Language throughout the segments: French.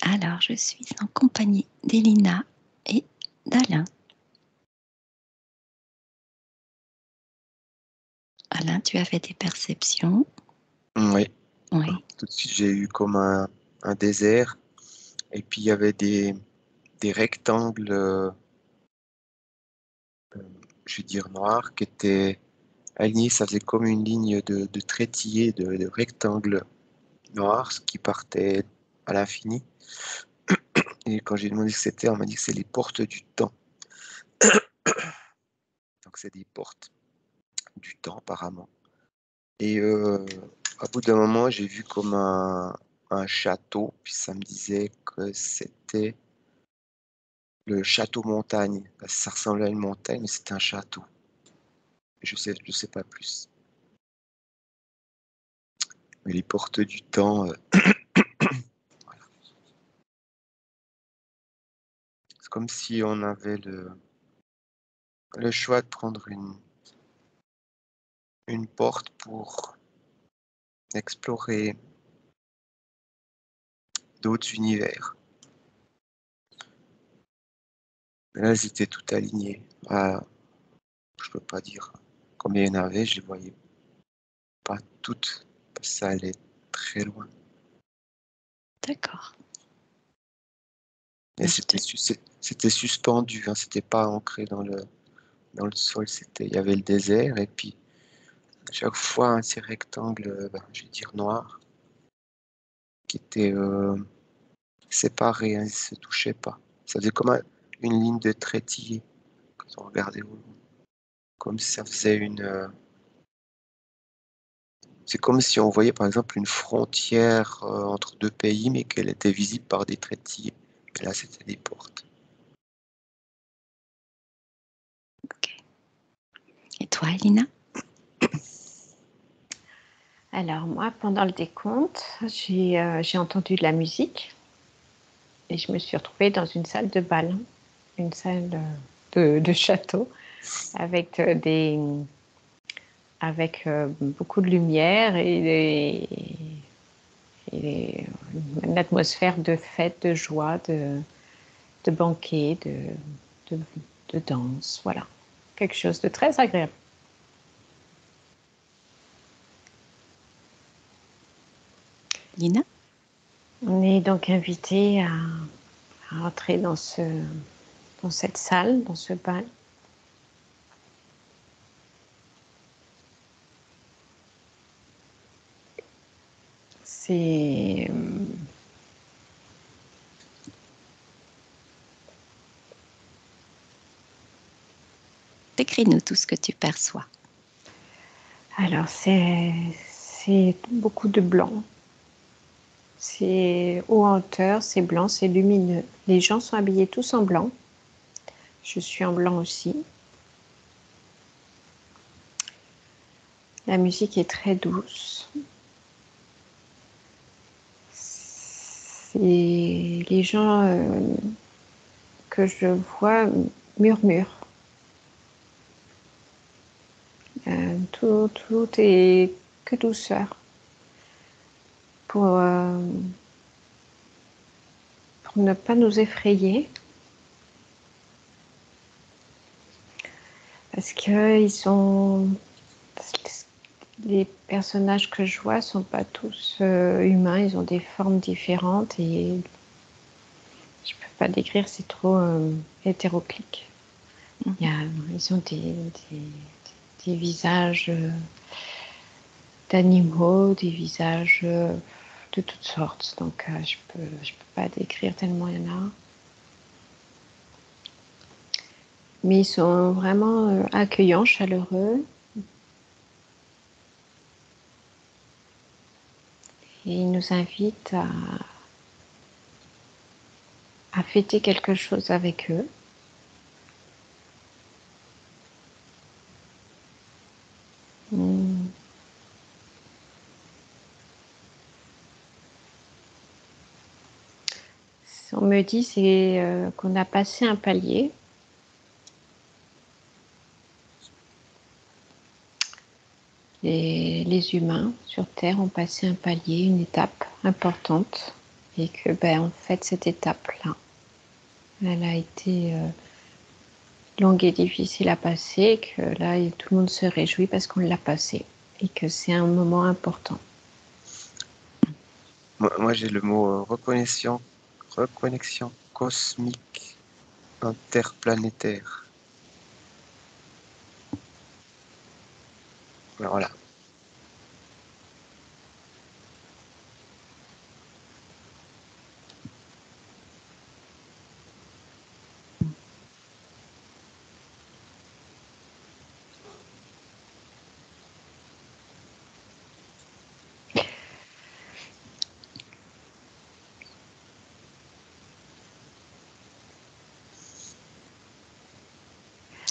Alors, je suis en compagnie d'Elina et d'Alain. Alain, tu avais des perceptions? Oui, Oui. tout de suite j'ai eu comme un désert et puis il y avait des rectangles, je vais dire noirs, qui étaient alignés, ça faisait comme une ligne de trétillés, de rectangles noirs qui partaient à l'infini. Et quand j'ai demandé ce que c'était, on m'a dit que c'est les portes du temps. Donc c'est des portes du temps apparemment. Et à bout d'un moment, j'ai vu comme un château, puis ça me disait que c'était le château montagne. Ça ressemblait à une montagne, mais c'était un château. Je sais pas plus. Mais les portes du temps, voilà. C'est comme si on avait le choix de prendre une porte pour explorer d'autres univers. Mais là, elles étaient toutes alignées. Ah, je peux pas dire combien il y en avait, je les voyais pas toutes, parce que ça allait très loin. D'accord. Et c'était suspendu, hein, c'était pas ancré dans le sol, il y avait le désert, et puis chaque fois, ces rectangles, je vais dire noirs, qui étaient séparés, hein, ils ne se touchaient pas. Ça faisait comme une ligne de trétillé quand on regardait au loin. Comme si ça faisait c'est comme si on voyait par exemple une frontière entre deux pays, mais qu'elle était visible par des trétillés. Et là, c'était des portes. Ok. Et toi, Elina? Alors moi, pendant le décompte, j'ai entendu de la musique et je me suis retrouvée dans une salle de bal, une salle de château avec beaucoup de lumière et une atmosphère de fête, de joie, de banquet, de, de danse, voilà. Quelque chose de très agréable. Elina? On est donc invité à entrer dans cette salle, dans ce bal. C'est Décris-nous tout ce que tu perçois. alors c'est beaucoup de blanc. C'est haut en hauteur, c'est blanc, c'est lumineux. Les gens sont habillés tous en blanc. Je suis en blanc aussi. La musique est très douce. Les gens que je vois murmurent. Tout est que douceur. Pour ne pas nous effrayer. Parce que les personnages que je vois ne sont pas tous humains, ils ont des formes différentes et je ne peux pas décrire, c'est trop hétéroclite. Ils ont des visages d'animaux, des visages de toutes sortes, donc je peux pas décrire tellement il y en a. Mais ils sont vraiment accueillants, chaleureux. Et ils nous invitent à fêter quelque chose avec eux. On me dit qu'on a passé un palier. Les humains sur Terre ont passé un palier, une étape importante. Et que, en fait, cette étape-là, elle a été longue et difficile à passer, et que là, tout le monde se réjouit parce qu'on l'a passé, et que c'est un moment important. Moi, j'ai le mot reconnexion cosmique interplanétaire. Voilà.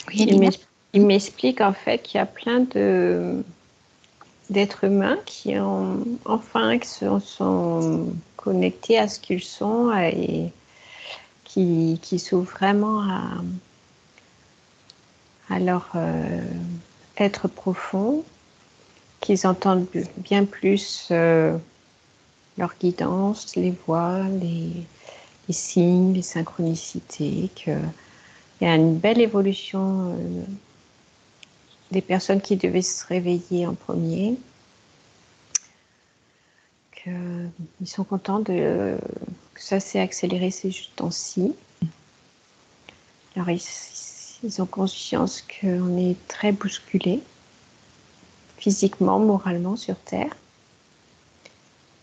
Oui, Elina. Il m'explique en fait qu'il y a plein d'êtres humains qui sont connectés à ce qu'ils sont et qui s'ouvrent vraiment à leur être profond, qu'ils entendent bien plus leur guidance, les voix, les signes, les synchronicités, qu'il y a une belle évolution des personnes qui devaient se réveiller en premier, qu'ils sont contents que ça s'est accéléré ces temps-ci. Alors ils ont conscience qu'on est très bousculé, physiquement, moralement sur Terre,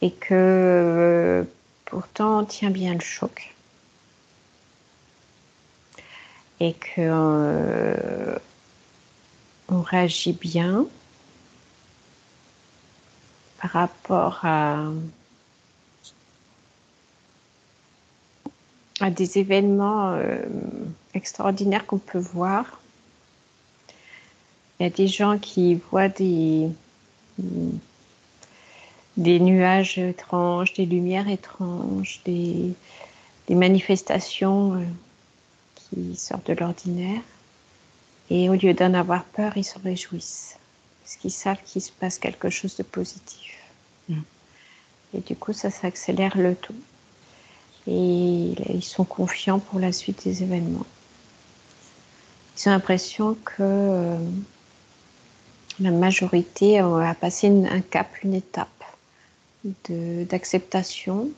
et que pourtant on tient bien le choc. Et que on réagit bien par rapport à des événements extraordinaires qu'on peut voir. Il y a des gens qui voient des nuages étranges, des lumières étranges, des manifestations qui sortent de l'ordinaire. Et au lieu d'en avoir peur, ils se réjouissent. Parce qu'ils savent qu'il se passe quelque chose de positif. Et du coup, ça s'accélère le tout. Et ils sont confiants pour la suite des événements. Ils ont l'impression que la majorité a passé un cap, une étape d'acceptation,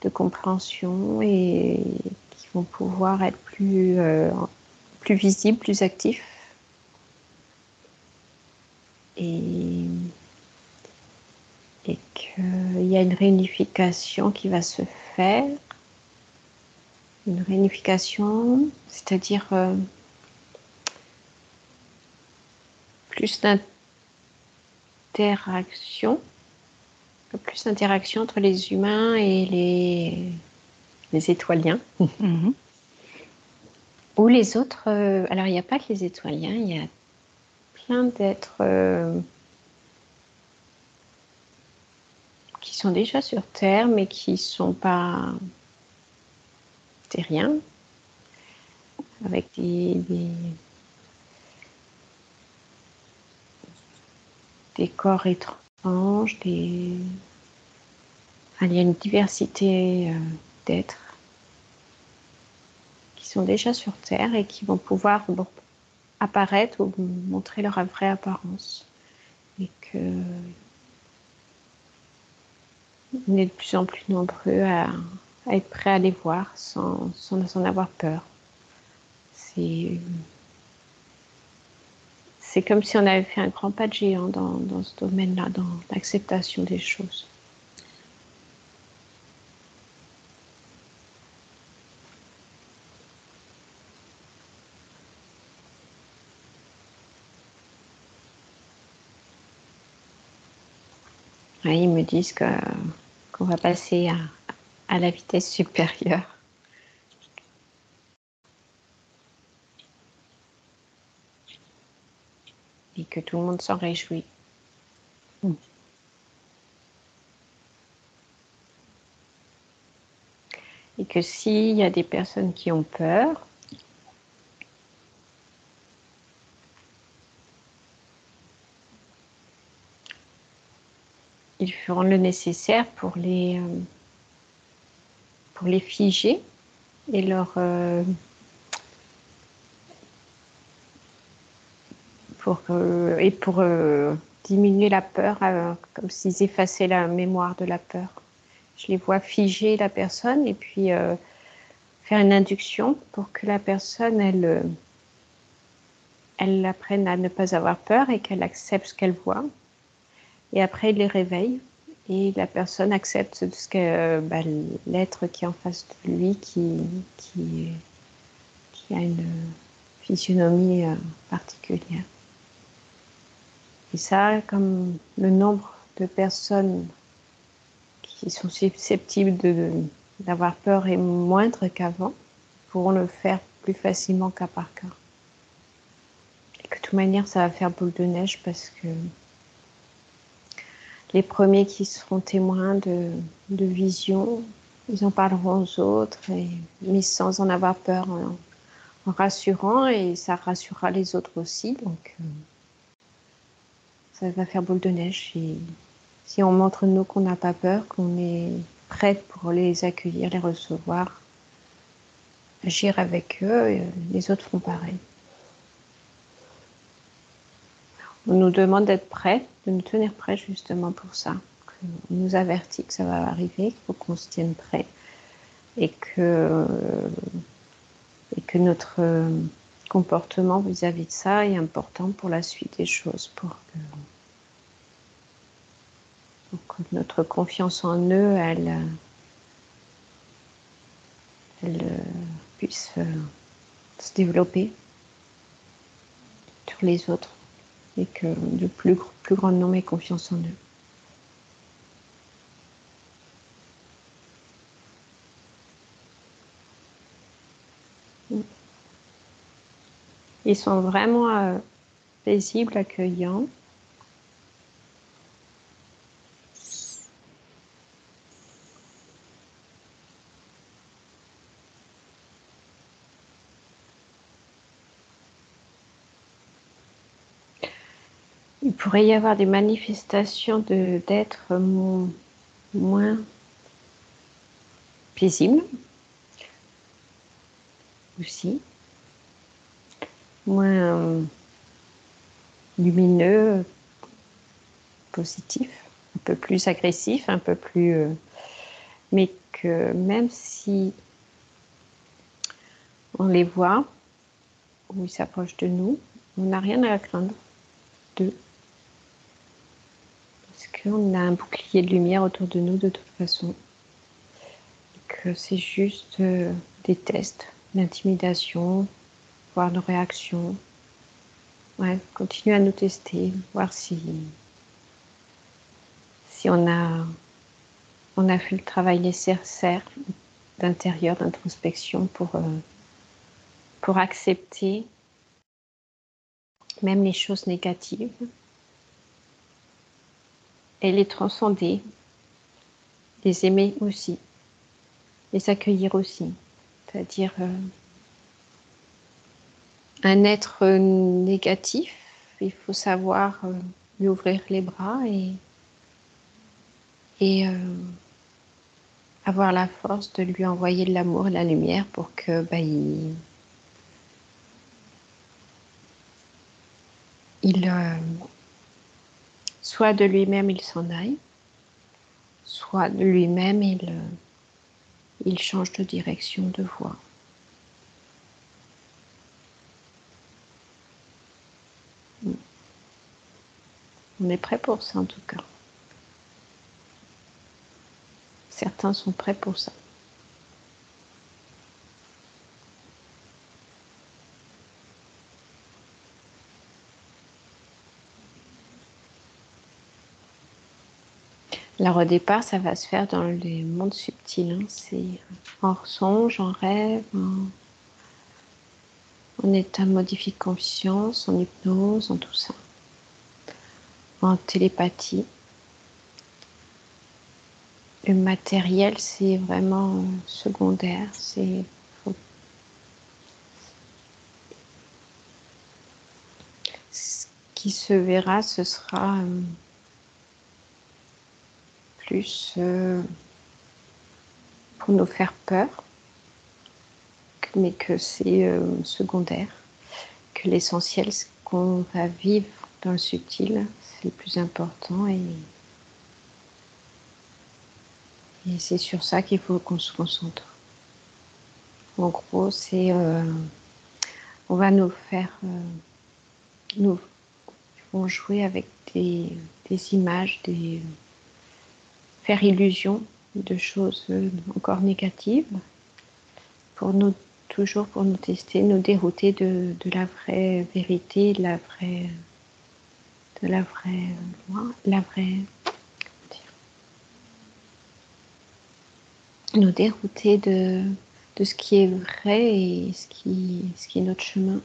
de compréhension et qui vont pouvoir être plus visibles, plus actifs. Et qu'il y a une réunification qui va se faire. Une réunification, c'est-à-dire plus d'interaction entre les humains et les étoiliens. Ou les autres. Alors, il n'y a pas que les étoiliens, il y a plein d'êtres qui sont déjà sur Terre, mais qui ne sont pas terriens, avec des corps étranges, il y a une diversité d'êtres qui sont déjà sur Terre et qui vont pouvoir apparaître ou montrer leur vraie apparence. Et qu'on est de plus en plus nombreux à être prêts à les voir sans en avoir peur. C'est comme si on avait fait un grand pas de géant dans ce domaine-là, dans l'acceptation des choses. Ouais, ils me disent qu'on va passer à la vitesse supérieure. Et que tout le monde s'en réjouit. Et que s'il y a des personnes qui ont peur, ils feront le nécessaire pour les pour les figer et pour diminuer la peur, comme s'ils effaçaient la mémoire de la peur. Je les vois figer la personne et puis faire une induction pour que la personne, elle apprenne à ne pas avoir peur et qu'elle accepte ce qu'elle voit. Et après, il les réveille et la personne accepte l'être qui est en face de lui, qui a une physionomie particulière. Et ça, comme le nombre de personnes qui sont susceptibles d'avoir peur est moindre qu'avant, pourront le faire plus facilement qu'à par cœur. Et que de toute manière, ça va faire boule de neige parce que les premiers qui seront témoins de vision, ils en parleront aux autres, mais sans en avoir peur, en rassurant, et ça rassurera les autres aussi. Donc, ça va faire boule de neige. Et si on montre nous qu'on n'a pas peur, qu'on est prête pour les accueillir, les recevoir, agir avec eux, et les autres feront pareil. On nous demande d'être prêts, de nous tenir prêts justement pour ça. On nous avertit que ça va arriver, qu'il faut qu'on se tienne prêt et que notre comportement vis-à-vis de ça est important pour la suite des choses, pour que notre confiance en eux, elle puisse se développer sur les autres et que le plus grand nombre ait confiance en eux. Ils sont vraiment paisibles, accueillants. Il pourrait y avoir des manifestations d'êtres moins paisibles aussi, moins lumineux, positifs, un peu plus agressifs, un peu plus... mais que même si on les voit, ou ils s'approchent de nous, on n'a rien à craindre d'eux. Parce qu'on a un bouclier de lumière autour de nous de toute façon. Et que c'est juste des tests d'intimidation, voir nos réactions. Ouais, continuer à nous tester, voir si on a fait le travail nécessaire d'intérieur, d'introspection pour accepter même les choses négatives et les transcender, les aimer aussi, les accueillir aussi. C'est-à-dire un être négatif, il faut savoir lui ouvrir les bras et avoir la force de lui envoyer de l'amour et de la lumière pour que soit de lui-même il s'en aille, soit de lui-même il change de direction, de voie. On est prêt pour ça en tout cas. Certains sont prêts pour ça. Alors au départ, ça va se faire dans les mondes subtils. Hein. C'est en songe, en rêve, en état modifié de conscience, en hypnose, en tout ça. En télépathie. Le matériel, c'est vraiment secondaire. Ce qui se verra, ce sera plus pour nous faire peur, mais que c'est secondaire, que l'essentiel, ce qu'on va vivre dans le subtil, c'est le plus important et c'est sur ça qu'il faut qu'on se concentre. En gros, c'est on va nous faire nous vont jouer avec des images, faire illusion de choses encore négatives pour nous toujours pour nous tester, nous dérouter de la vraie vérité, de la vraie loi, nous dérouter de ce qui est vrai et ce qui est notre chemin.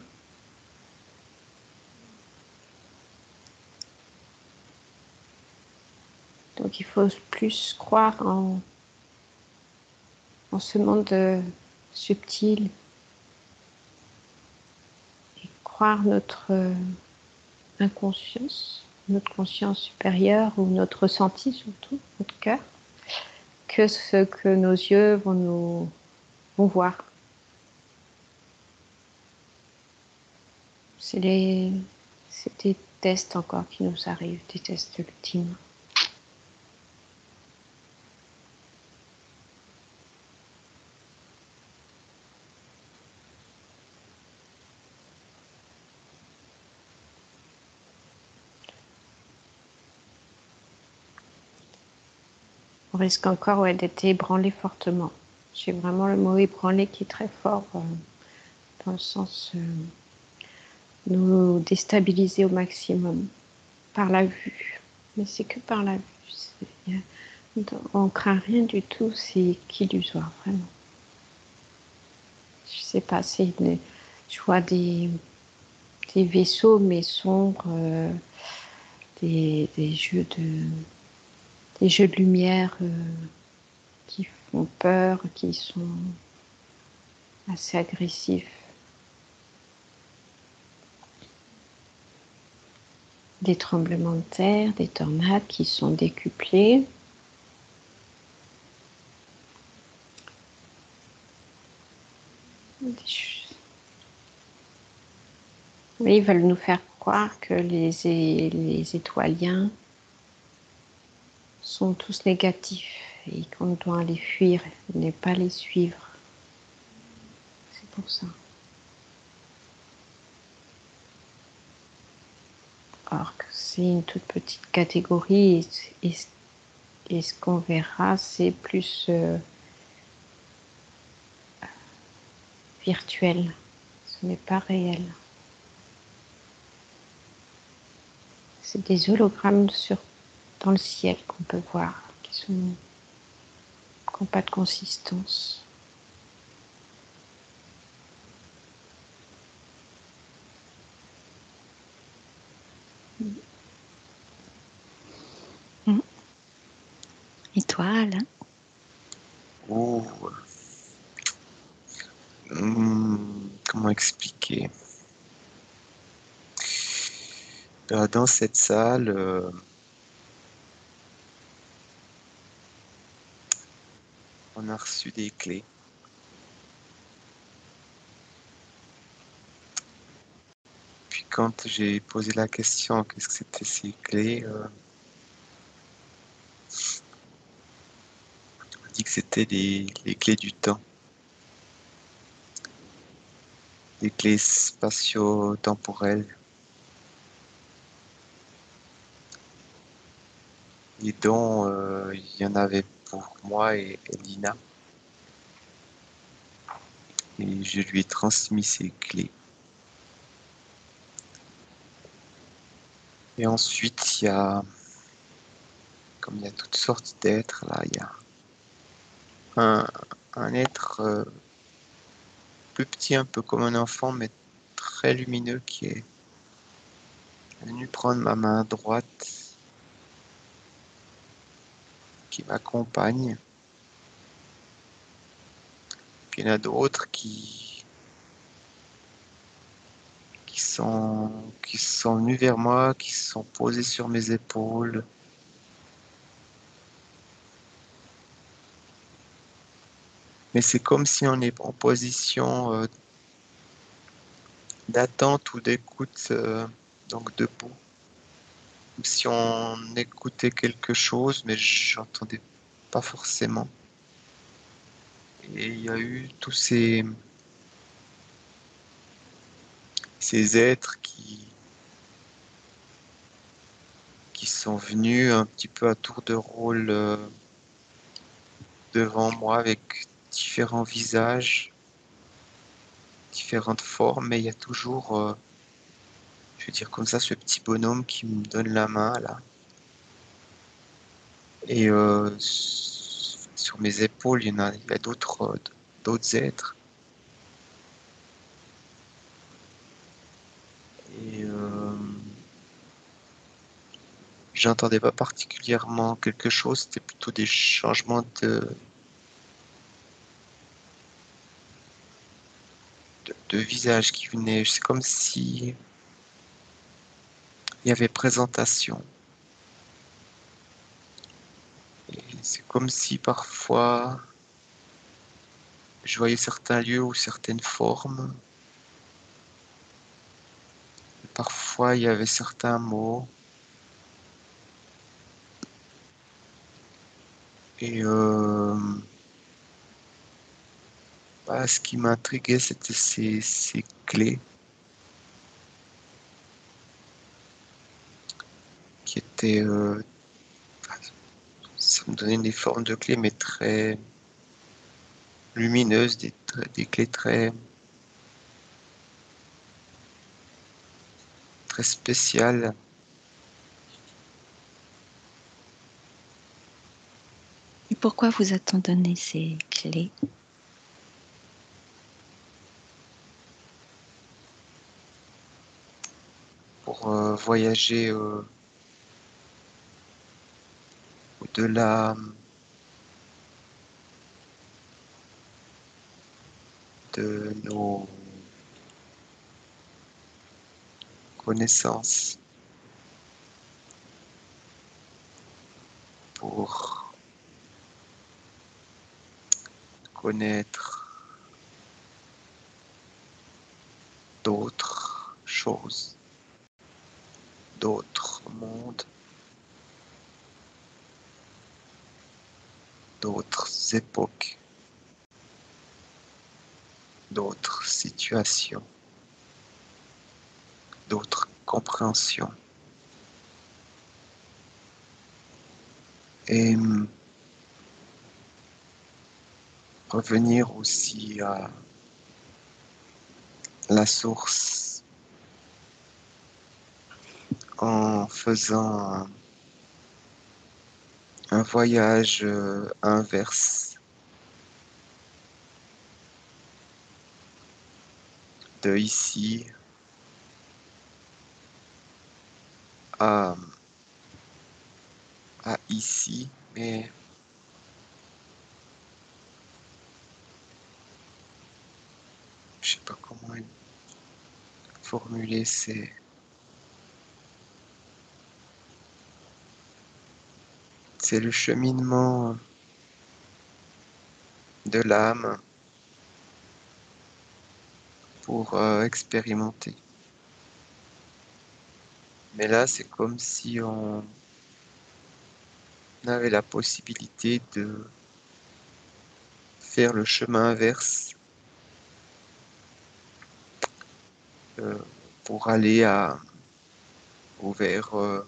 Donc il faut plus croire en ce monde subtil et croire notre inconscience, notre conscience supérieure ou notre ressenti surtout, notre cœur, que ce que nos yeux vont voir. C'est des tests encore qui nous arrivent, des tests ultimes. On risque encore d'être ébranlé fortement. J'ai vraiment le mot ébranlé qui est très fort dans le sens nous déstabiliser au maximum par la vue. Mais c'est que par la vue. On craint rien du tout, c'est qu'illusoire, vraiment. Je sais pas, je vois des vaisseaux mais sombres, des jeux de lumière qui font peur, qui sont assez agressifs. Des tremblements de terre, des tornades qui sont décuplés. Oui, ils veulent nous faire croire que les étoiliens sont tous négatifs et qu'on doit les fuir, ne pas les suivre. C'est pour ça. Or que c'est une toute petite catégorie et ce qu'on verra, c'est plus virtuel. Ce n'est pas réel. C'est des hologrammes dans le ciel qu'on peut voir, qui n'ont pas de consistance. Et toi, Alain? Comment expliquer? Dans cette salle, on a reçu des clés. Puis quand j'ai posé la question, qu'est-ce que c'était ces clés, on dit que c'était les clés du temps. Des clés spatio-temporelles. Et dont il y en avait pour moi et Lina. Et je lui ai transmis ces clés. Et ensuite, comme il y a toutes sortes d'êtres, là, il y a un être plus petit, un peu comme un enfant, mais très lumineux, qui est venu prendre ma main droite, qui m'accompagne. Puis il y en a d'autres qui sont venus vers moi, qui se sont posés sur mes épaules. Mais c'est comme si on est en position d'attente ou d'écoute, donc debout. Comme si on écoutait quelque chose, mais j'entendais pas forcément. Et il y a eu tous ces êtres qui sont venus un petit peu à tour de rôle devant moi avec différents visages, différentes formes, mais il y a toujours, je veux dire comme ça, ce petit bonhomme qui me donne la main là. Et sur mes épaules, il y a d'autres êtres. Et j'entendais pas particulièrement quelque chose, c'était plutôt des changements de visage qui venaient. C'est comme si il y avait présentation. Et c'est comme si parfois je voyais certains lieux ou certaines formes. Parfois il y avait certains mots. Et ce qui m'intriguait, c'était ces clés qui étaient... ça me donnait des formes de clés, mais très lumineuses, des clés très spéciales. Et pourquoi vous a-t-on donné ces clés? Pour voyager au-delà de nos connaissances, pour connaître d'autres choses, d'autres mondes, d'autres époques, d'autres situations, d'autres compréhensions. Et revenir aussi à la source en faisant un voyage inverse de ici à, à ici, mais je sais pas comment formuler c'est le cheminement de l'âme pour expérimenter. Mais là, c'est comme si on avait la possibilité de faire le chemin inverse euh, pour aller vers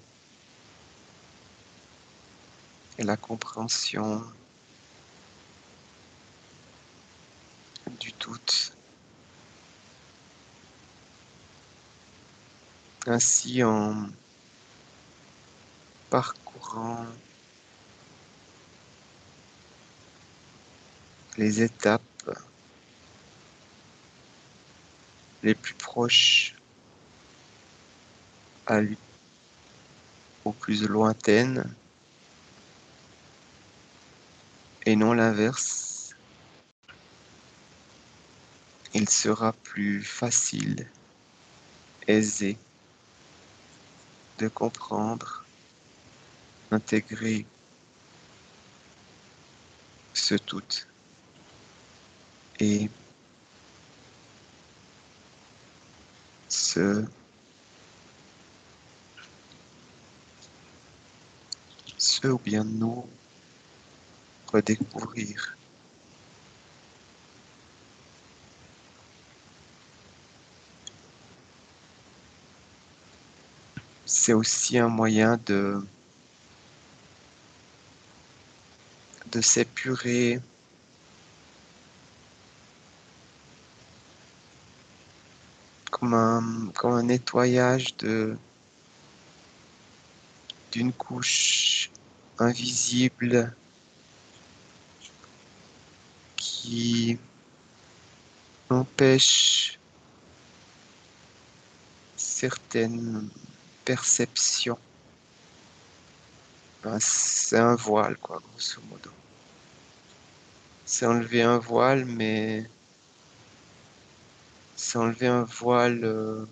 la compréhension du tout. Ainsi, en parcourant les étapes les plus proches aux plus lointaines, et non l'inverse, il sera plus facile, aisé de comprendre, intégrer ce tout. et ce ou bien nous redécouvrir. C'est aussi un moyen de s'épurer, comme un nettoyage d'une couche invisible qui empêche certaines perceptions. C'est un voile, quoi, grosso modo. C'est enlever un voile, mais c'est enlever un voile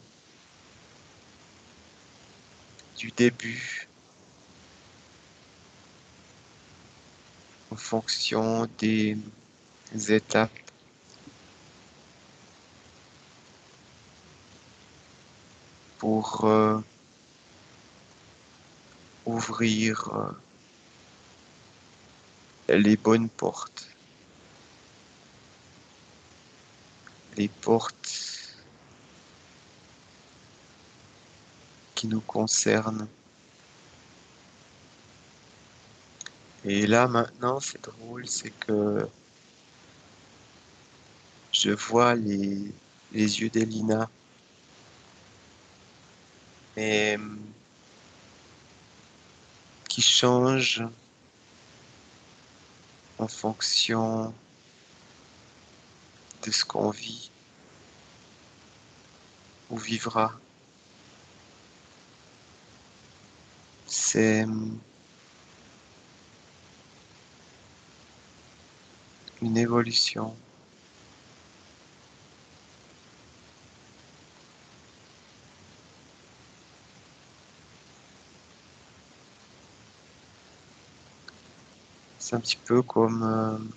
du début en fonction des étapes pour ouvrir les bonnes portes. Les portes qui nous concernent. Et là, maintenant, c'est drôle, c'est que je vois les yeux d'Elina. Mais qui changent en fonction de ce qu'on vit ou vivra. C'est une évolution. C'est un petit peu comme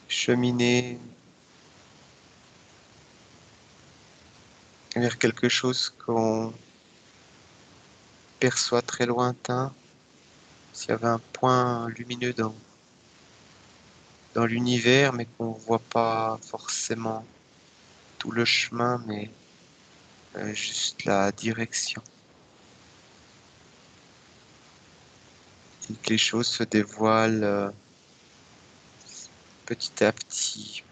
cheminer vers quelque chose qu'on perçoit très lointain. S'il y avait un point lumineux dans l'univers, mais qu'on ne voit pas forcément tout le chemin, mais juste la direction. Et que les choses se dévoilent petit à petit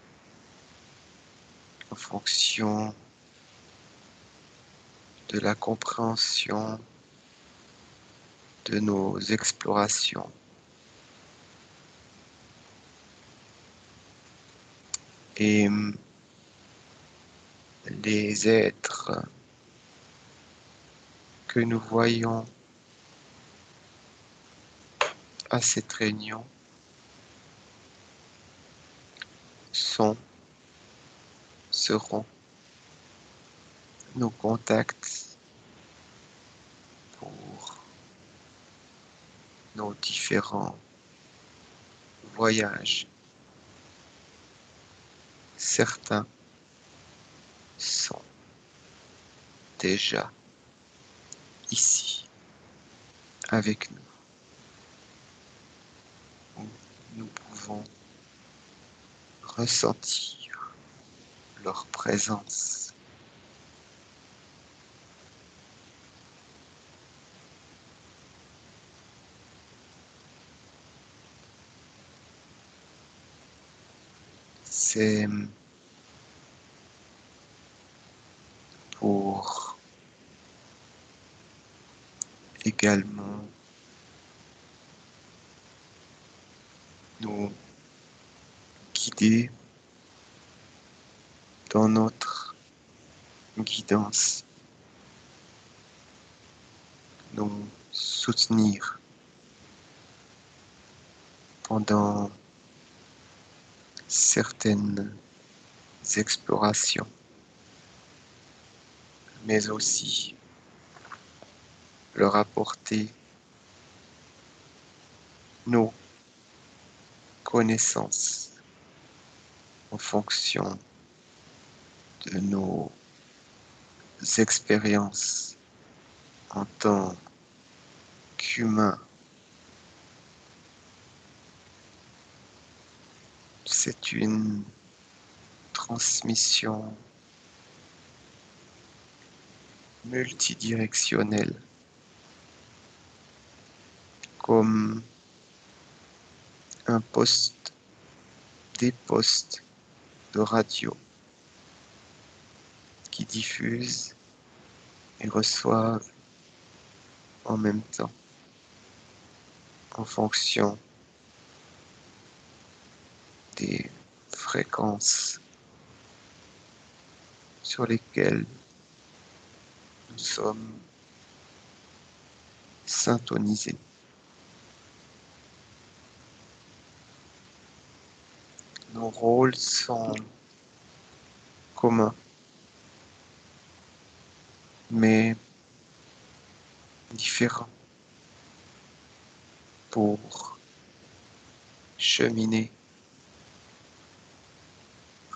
en fonction de la compréhension de nos explorations. Et les êtres que nous voyons à cette réunion seront nos contacts pour nos différents voyages. Certains sont déjà ici avec nous, où nous pouvons ressentir leur présence. C'est pour également nous guider dans notre guidance, nous soutenir pendant certaines explorations, mais aussi leur apporter nos connaissances en fonction de nos expériences en tant qu'humains. C'est une transmission multidirectionnelle, comme un poste, des postes de radio qui diffusent et reçoivent en même temps en fonction des fréquences sur lesquelles nous sommes syntonisés. Nos rôles sont communs, mais différents pour cheminer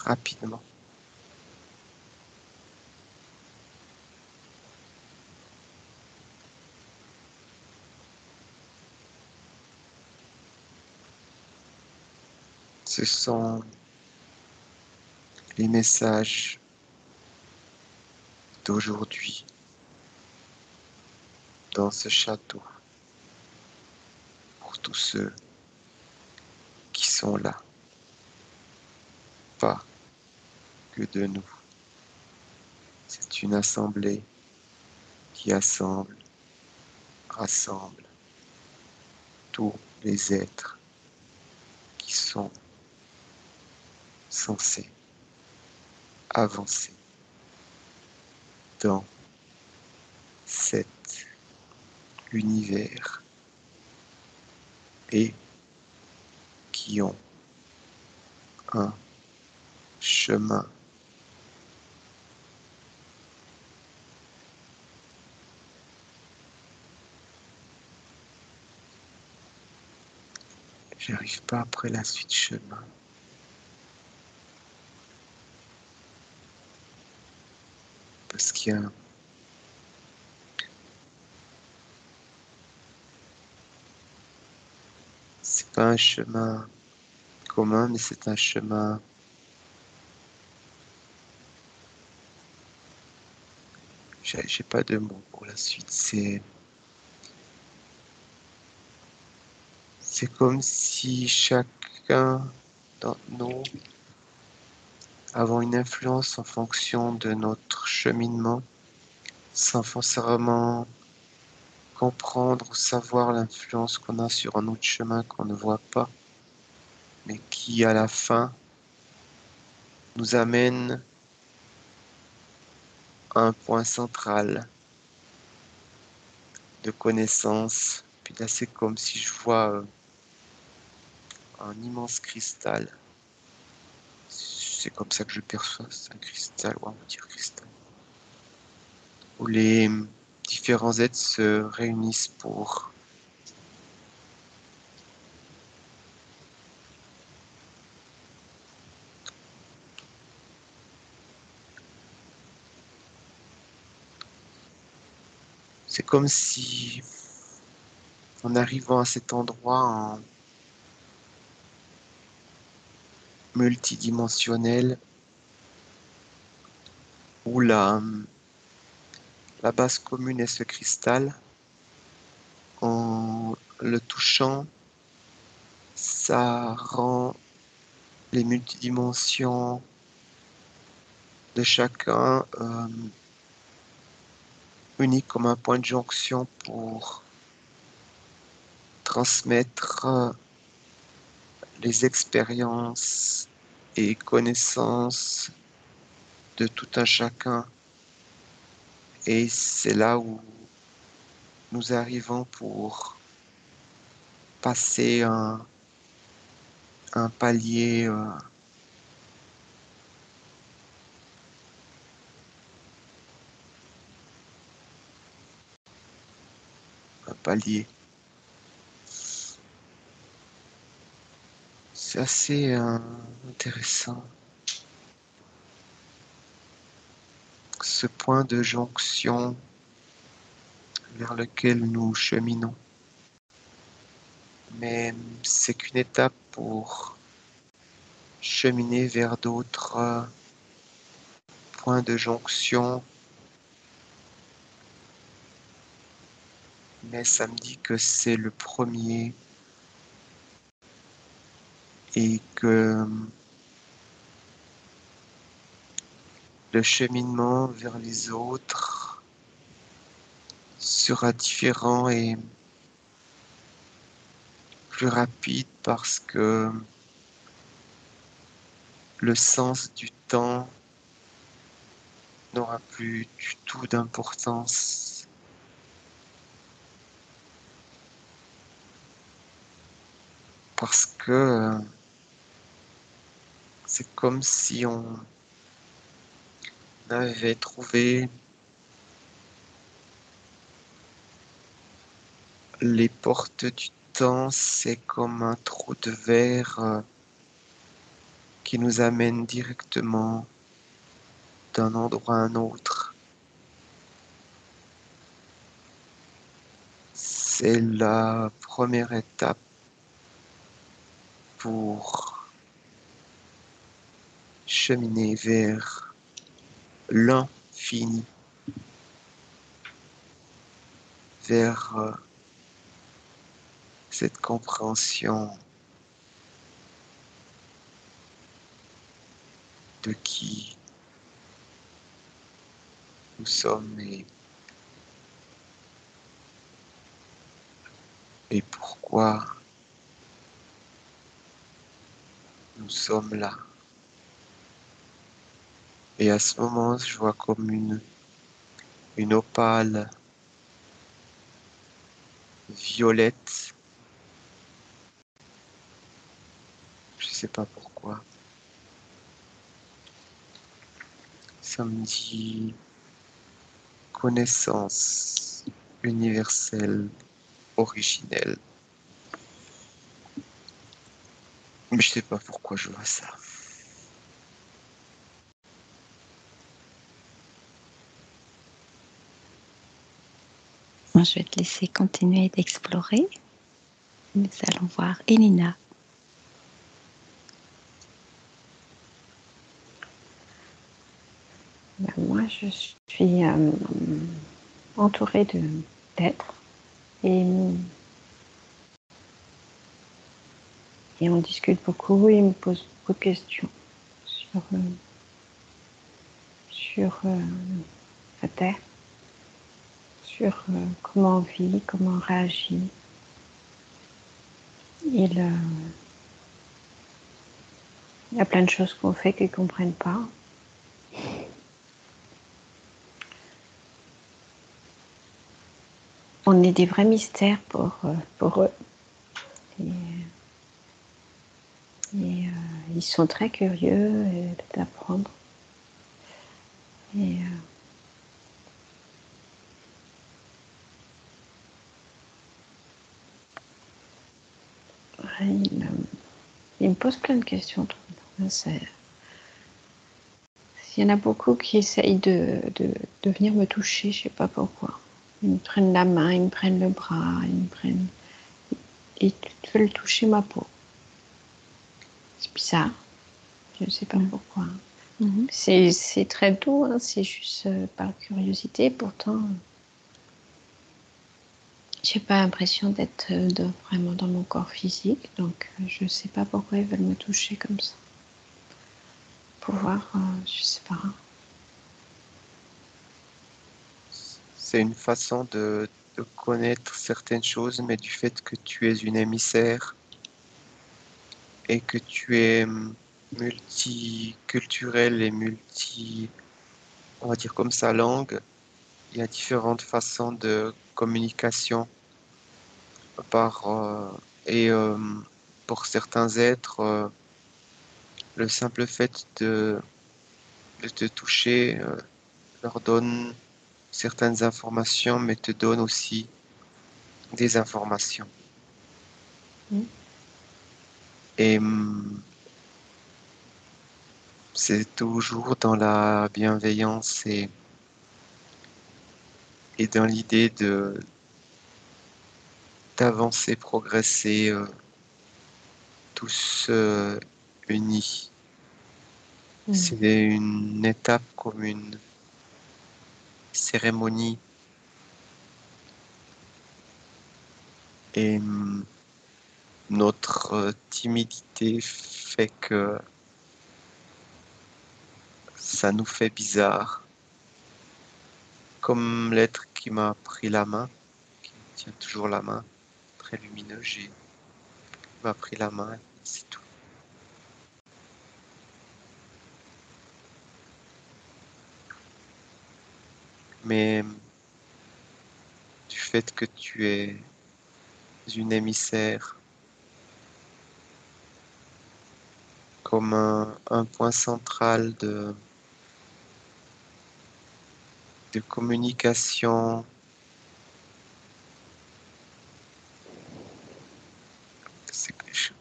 rapidement. Ce sont les messages d'aujourd'hui dans ce château pour tous ceux qui sont là, pas que de nous. C'est une assemblée qui rassemble tous les êtres qui sont censés avancer dans cet univers et qui ont un chemin J'arrive pas après la suite chemin. Parce qu'il y a c'est pas un chemin commun, mais c'est un chemin j'ai pas de mots pour la suite. C'est comme si chacun d'entre nous avons une influence en fonction de notre cheminement, sans forcément comprendre ou savoir l'influence qu'on a sur un autre chemin qu'on ne voit pas, mais qui à la fin nous amène à un point central de connaissance. Puis là, c'est comme si je vois un immense cristal. C'est comme ça que je perçois, c'est un cristal, ou on va dire cristal, où les différents êtres se réunissent pour c'est comme si, en arrivant à cet endroit en multidimensionnel, où la base commune est ce cristal, en le touchant, ça rend les multidimensions de chacun uniques comme un point de jonction pour transmettre les expériences et connaissances de tout un chacun. Et c'est là où nous arrivons pour passer un palier un palier C'est assez intéressant. Ce point de jonction vers lequel nous cheminons. Mais c'est qu'une étape pour cheminer vers d'autres points de jonction. Mais ça me dit que c'est le premier et que le cheminement vers les autres sera différent et plus rapide parce que le sens du temps n'aura plus du tout d'importance. Parce que c'est comme si on avait trouvé les portes du temps, c'est comme un trou de verre qui nous amène directement d'un endroit à un autre. C'est la première étape pour cheminer vers l'infini, vers cette compréhension de qui nous sommes et pourquoi nous sommes là. Et à ce moment, je vois comme une opale violette. Je sais pas pourquoi. Ça me dit connaissance universelle, originelle. Mais je sais pas pourquoi je vois ça. Moi, je vais te laisser continuer d'explorer. Nous allons voir Elina. Moi, je suis entourée d'êtres et on discute beaucoup et il me pose beaucoup de questions sur la Terre, sur comment on vit, comment on réagit. Il y a plein de choses qu'on fait qu'ils ne comprennent pas. On est des vrais mystères pour eux. Et ils sont très curieux d'apprendre. Et il me pose plein de questions. Il y en a beaucoup qui essayent de venir me toucher, je ne sais pas pourquoi. Ils me prennent la main, ils me prennent le bras, ils veulent toucher ma peau. C'est bizarre, je ne sais pas pourquoi. C'est très doux, hein, c'est juste par curiosité, pourtant j'ai pas l'impression d'être vraiment dans mon corps physique, donc je ne sais pas pourquoi ils veulent me toucher comme ça. Pouvoir, je sais pas. C'est une façon de connaître certaines choses, mais du fait que tu es une émissaire et que tu es multiculturel et on va dire comme ça, langue, il y a différentes façons de communication et pour certains êtres, le simple fait de te toucher leur donne certaines informations, mais te donne aussi des informations. Et c'est toujours dans la bienveillance et dans l'idée d'avancer, progresser, tous unis. C'est une étape comme une cérémonie. Et notre timidité fait que ça nous fait bizarre. Comme l'être qui m'a pris la main, qui me tient toujours la main, très lumineux, il m'a pris la main, c'est tout. Mais du fait que tu es une émissaire, comme un point central de communication, je sais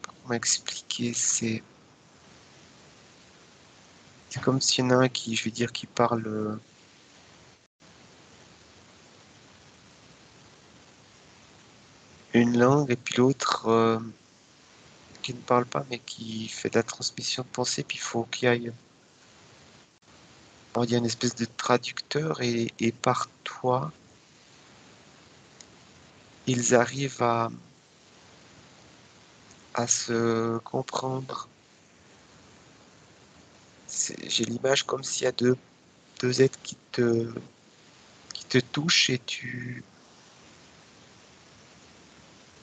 pas comment expliquer, c'est comme s'il y en a un qui, je vais dire, qui parle une langue et puis l'autre qui ne parle pas mais qui fait de la transmission de pensée, puis il faut qu'il y ait il y a une espèce de traducteur et par toi, ils arrivent à se comprendre. J'ai l'image comme s'il y a deux êtres qui te touchent et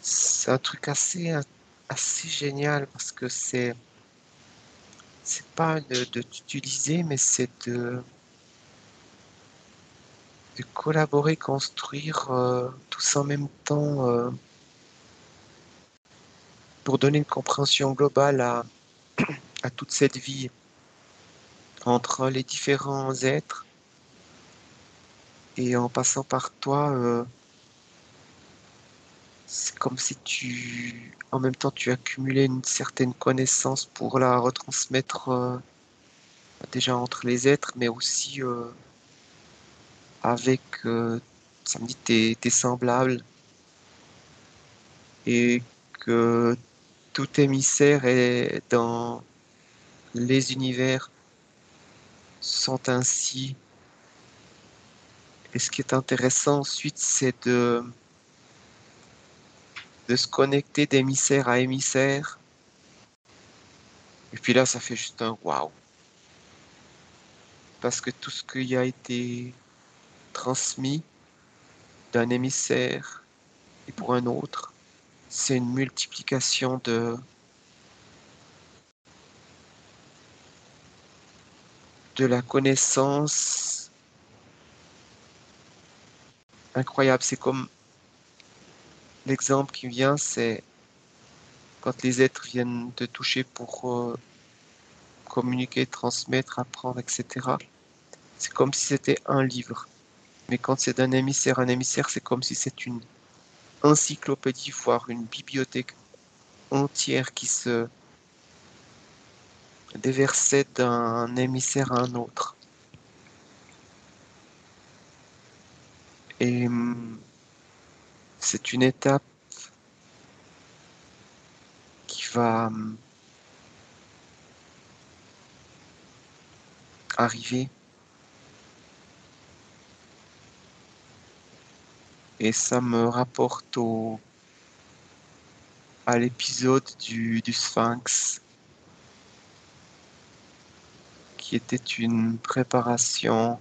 c'est un truc assez génial parce que c'est pas de t'utiliser, mais c'est de collaborer, construire tous en même temps pour donner une compréhension globale à toute cette vie entre les différents êtres et en passant par toi, c'est comme si en même temps, tu accumulais une certaine connaissance pour la retransmettre déjà entre les êtres, mais aussi avec, ça me dit, tes semblables et que tout émissaire est dans les univers sont ainsi. Et ce qui est intéressant ensuite, c'est de se connecter d'émissaire à émissaire. Et puis là, ça fait juste un waouh. Parce que tout ce qui a été transmis d'un émissaire et pour un autre, c'est une multiplication de la connaissance incroyable. C'est comme l'exemple qui vient, c'est quand les êtres viennent te toucher pour communiquer, transmettre, apprendre, etc. C'est comme si c'était un livre. Mais quand c'est d'un émissaire, un émissaire, c'est comme si c'est une encyclopédie, voire une bibliothèque entière qui se déversait d'un émissaire à un autre. Et c'est une étape qui va arriver. Et ça me rapporte à l'épisode du Sphinx, qui était une préparation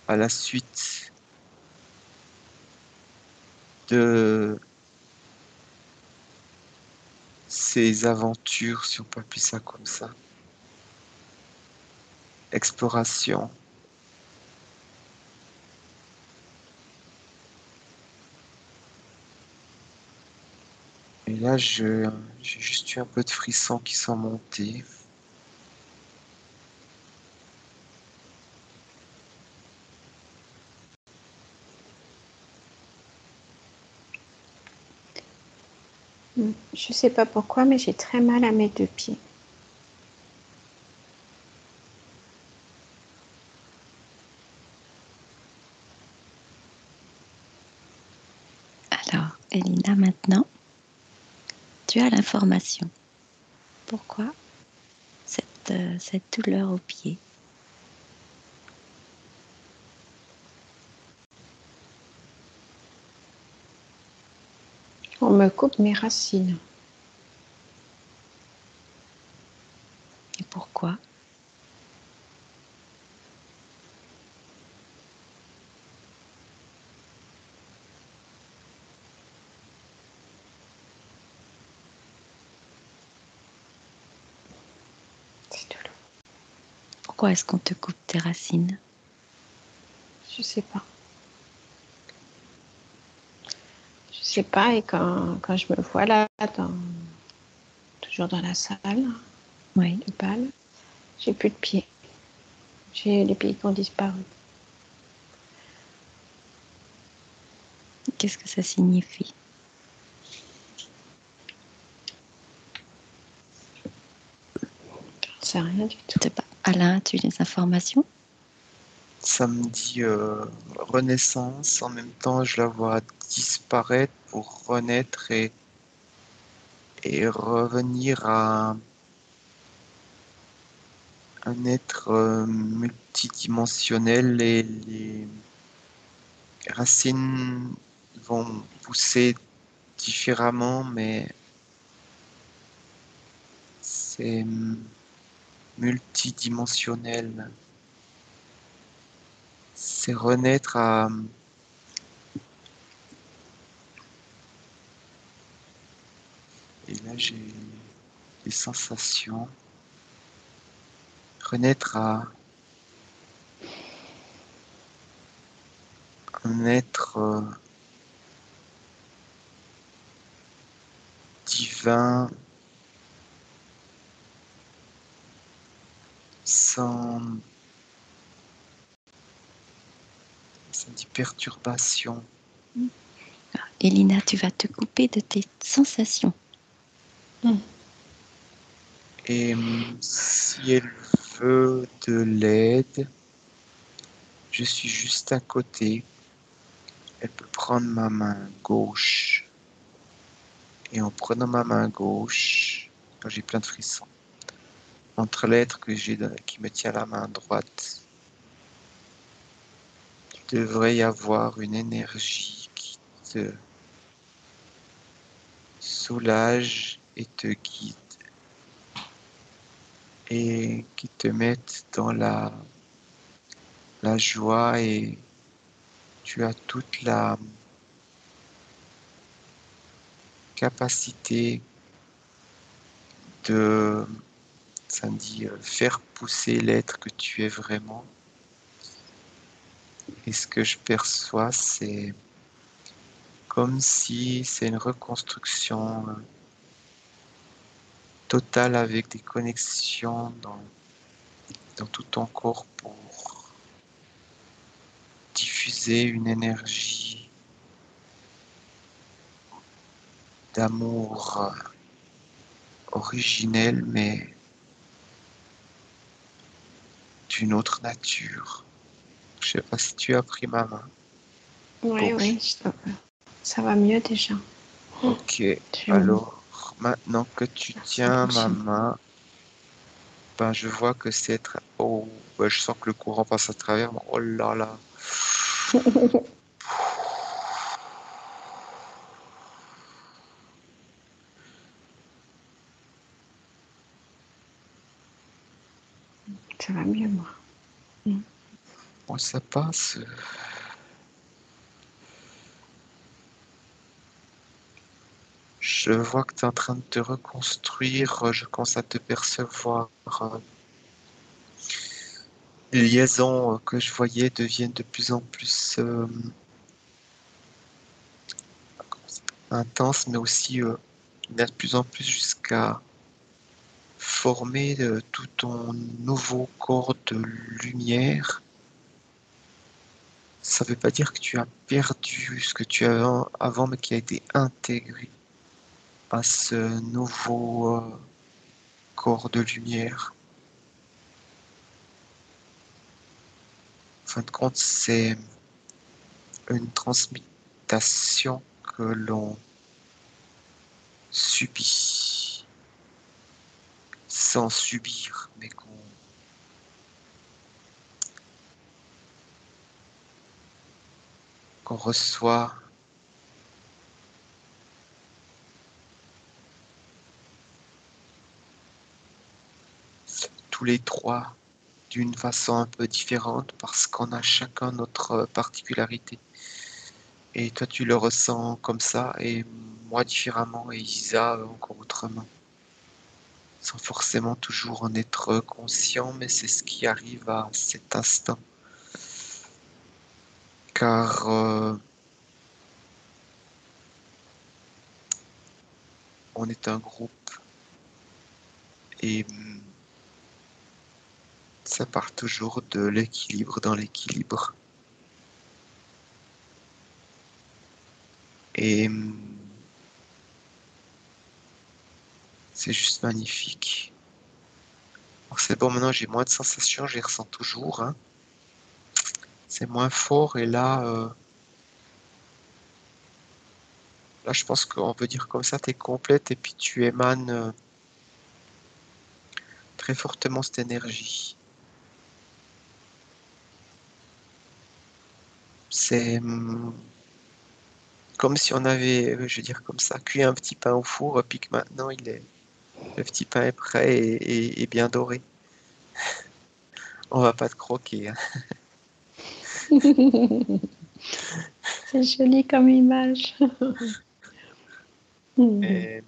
à la suite de ces aventures, si on peut appeler ça comme ça. Exploration. Et là, j'ai juste eu un peu de frissons qui sont montés. Je sais pas pourquoi, mais j'ai très mal à mes deux pieds. Alors, Elina, maintenant, tu as l'information. Pourquoi cette douleur au pied? On me coupe mes racines. Et pourquoi? C'est douloureux. Pourquoi est-ce qu'on te coupe tes racines? Je sais pas. Je sais pas, et quand je me vois là, toujours dans la salle Oui. de bal, j'ai plus de pieds. J'ai les pieds qui ont disparu. Qu'est-ce que ça signifie? C'est rien du tout. Alain, as-tu les informations? Ça me dit renaissance. En même temps, je la vois disparaître pour renaître et revenir à un être multidimensionnel, et les racines vont pousser différemment, mais c'est multidimensionnel. C'est renaître à... Et là, j'ai des sensations. Renaître à un être divin, sans dit perturbation. Elina, tu vas te couper de tes sensations. Et si elle veut de l'aide, je suis juste à côté. Elle peut prendre ma main gauche. Et en prenant ma main gauche, j'ai plein de frissons. Entre l'être qui me tient la main droite, il devrait y avoir une énergie qui te soulage et te guide. Et qui te mette dans la joie, et tu as toute la capacité de, ça me dit, faire pousser l'être que tu es vraiment. Et ce que je perçois, c'est comme si c'est une reconstruction totale, avec des connexions dans tout ton corps pour diffuser une énergie d'amour originelle, mais d'une autre nature. Je sais pas si tu as pris ma main. Oui, ça va mieux déjà. Ok, alors maintenant que tu tiens ma main, ben, je vois que c'est très... Oh, ben, je sens que le courant passe à travers. Oh là là. Ça va mieux, moi. Bon, ça passe. Je vois que tu es en train de te reconstruire. Je commence à te percevoir. Les liaisons que je voyais deviennent de plus en plus intenses, mais aussi de plus en plus jusqu'à former tout ton nouveau corps de lumière. Ça ne veut pas dire que tu as perdu ce que tu avais avant, mais qui a été intégré à ce nouveau corps de lumière. En fin de compte, c'est une transmutation que l'on subit sans subir, mais qu'on reçoit tous les trois d'une façon un peu différente parce qu'on a chacun notre particularité. Et toi, tu le ressens comme ça, et moi différemment, et Isa encore autrement. Sans forcément toujours en être conscient, mais c'est ce qui arrive à cet instant. Car on est un groupe et ça part toujours de l'équilibre dans l'équilibre. Et c'est juste magnifique. Alors c'est bon, maintenant j'ai moins de sensations, je les ressens toujours. Hein. C'est moins fort et là, là je pense qu'on peut dire comme ça, tu es complète et puis tu émanes très fortement cette énergie. C'est comme si on avait, je veux dire comme ça, cuit un petit pain au four et puis que maintenant le petit pain est prêt et bien doré. On va pas te croquer. Hein. C'est joli comme image. Et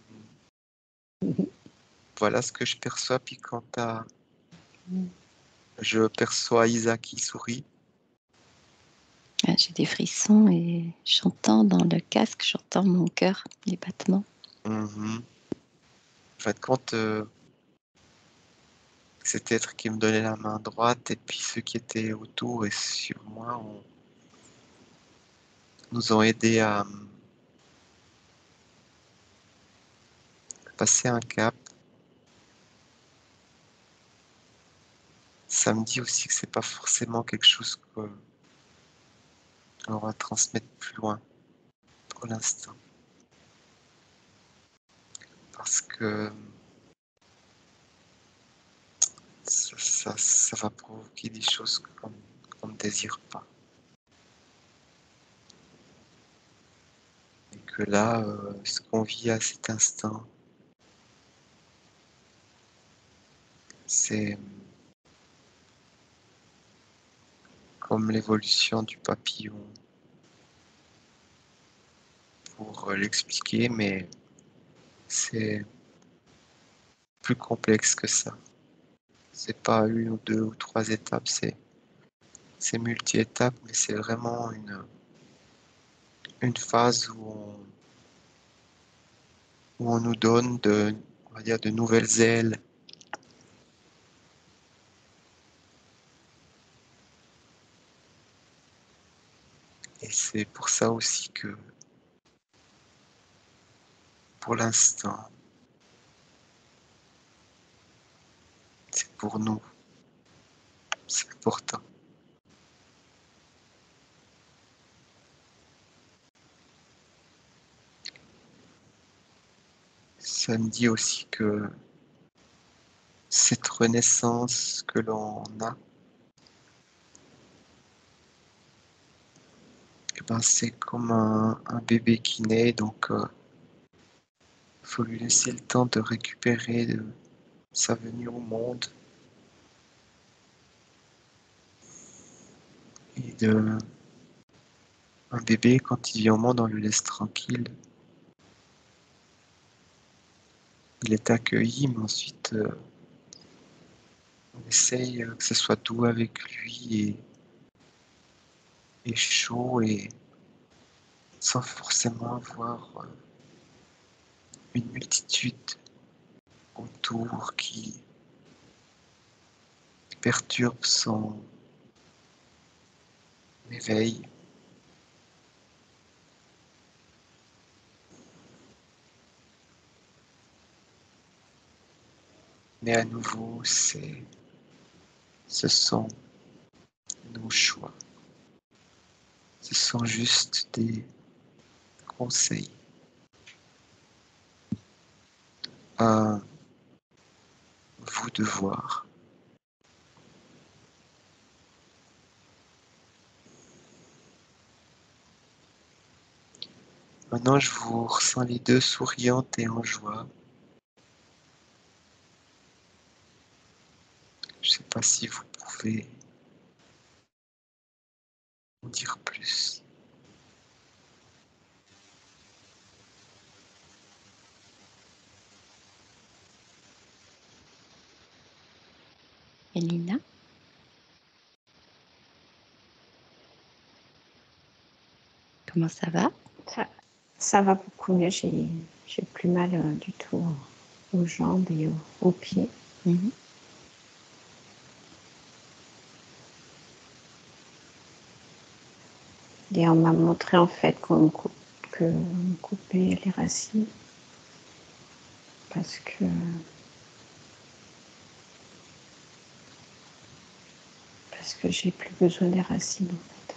voilà ce que je perçois. Puis quand je perçois Isa qui sourit. Ah, j'ai des frissons et j'entends dans le casque, j'entends mon cœur, les battements. En fin de compte, cet être qui me donnait la main droite et puis ceux qui étaient autour et sur moi nous ont aidés à passer un cap. Ça me dit aussi que c'est pas forcément quelque chose qu'on va transmettre plus loin pour l'instant. Parce que ça va provoquer des choses qu'on ne désire pas. Et que là, ce qu'on vit à cet instant, c'est comme l'évolution du papillon, pour l'expliquer, mais c'est plus complexe que ça. C'est pas une ou deux ou trois étapes, c'est multi-étapes, mais c'est vraiment une phase où on nous donne on va dire, de nouvelles ailes. Et c'est pour ça aussi que, pour l'instant, c'est pour nous, c'est important. Ça me dit aussi que cette renaissance que l'on a, eh ben, c'est comme un bébé qui naît, donc il faut lui laisser le temps de récupérer de sa venue au monde et un bébé, quand il vient au monde, on le laisse tranquille. Il est accueilli, mais ensuite on essaye que ce soit doux avec lui et chaud et sans forcément avoir une multitude autour qui perturbe son éveil. Mais à nouveau, ce sont nos choix. Ce sont juste des conseils. À vous de voir. Maintenant, je vous ressens les deux souriantes et en joie. Je ne sais pas si vous pouvez en dire plus. Elina, comment ça va? Ça va beaucoup mieux. J'ai plus mal du tout aux jambes et aux pieds. Mhm. Et on m'a montré en fait qu'on me coupait les racines parce que j'ai plus besoin des racines en fait.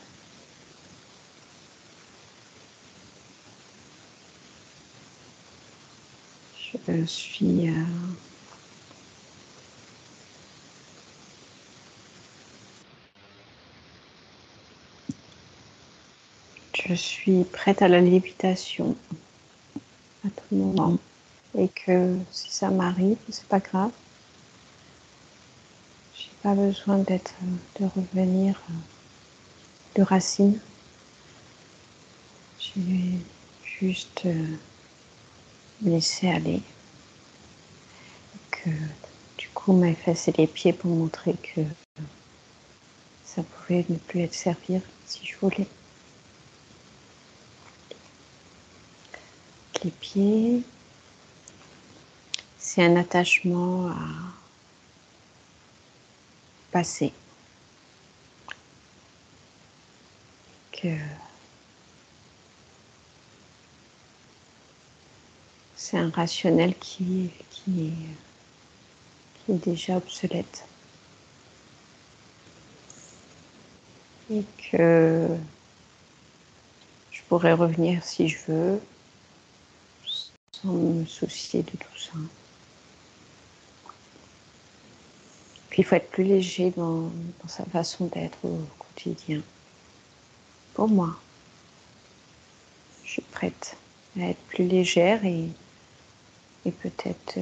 Je suis prête à la lévitation à tout moment. Et que si ça m'arrive, c'est pas grave. J'ai pas besoin de revenir de racines. Je vais juste me laisser aller. Que du coup, on m'a effacé les pieds pour montrer que ça pouvait ne plus être servir si je voulais. Les pieds, c'est un attachement à passer. Que c'est un rationnel qui est déjà obsolète. Et que je pourrais revenir si je veux, sans me soucier de tout ça. Puis il faut être plus léger dans sa façon d'être au quotidien. Pour moi, je suis prête à être plus légère et peut-être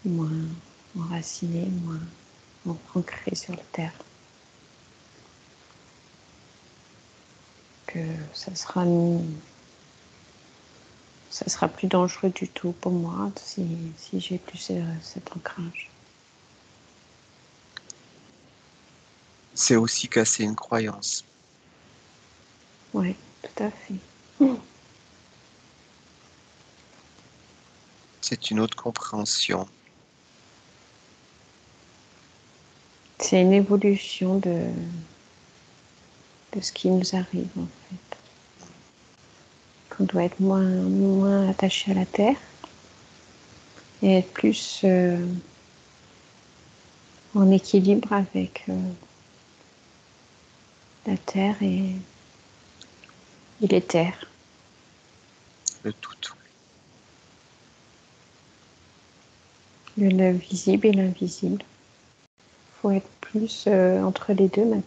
moins enracinée, moins ancrée sur la terre. Que ça sera plus dangereux du tout pour moi si j'ai plus cet ancrage. C'est aussi casser une croyance. Oui, tout à fait. C'est une autre compréhension. C'est une évolution de ce qui nous arrive en fait. Qu'on doit être moins attaché à la terre et être plus en équilibre avec la terre et les terres. Le tout. Le visible et l'invisible. Il faut être plus entre les deux maintenant.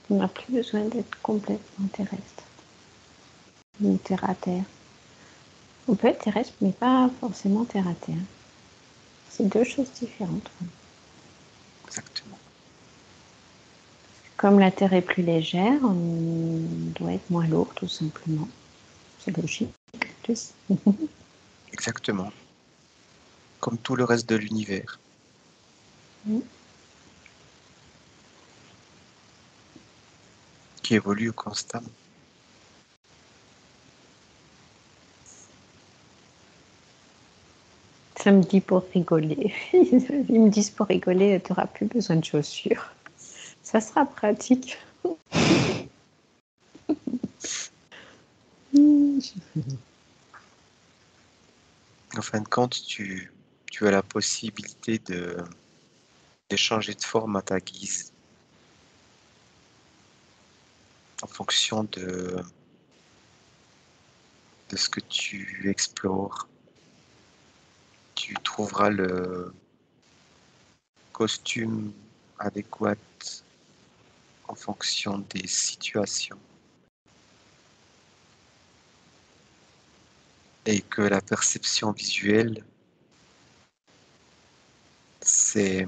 On n'a plus besoin d'être complètement terrestre. Ou terre à terre. On peut être terrestre, mais pas forcément terre à terre. C'est deux choses différentes. Exactement. Comme la terre est plus légère, on doit être moins lourd, tout simplement. C'est logique. Exactement. Comme tout le reste de l'univers. Qui évolue constamment. Ça me dit pour rigoler. Ils me disent pour rigoler, tu n'auras plus besoin de chaussures. Ça sera pratique. En fin de compte, tu tu as la possibilité de changer de forme à ta guise, en fonction de ce que tu explores. Tu trouveras le costume adéquat en fonction des situations. Et que la perception visuelle, c'est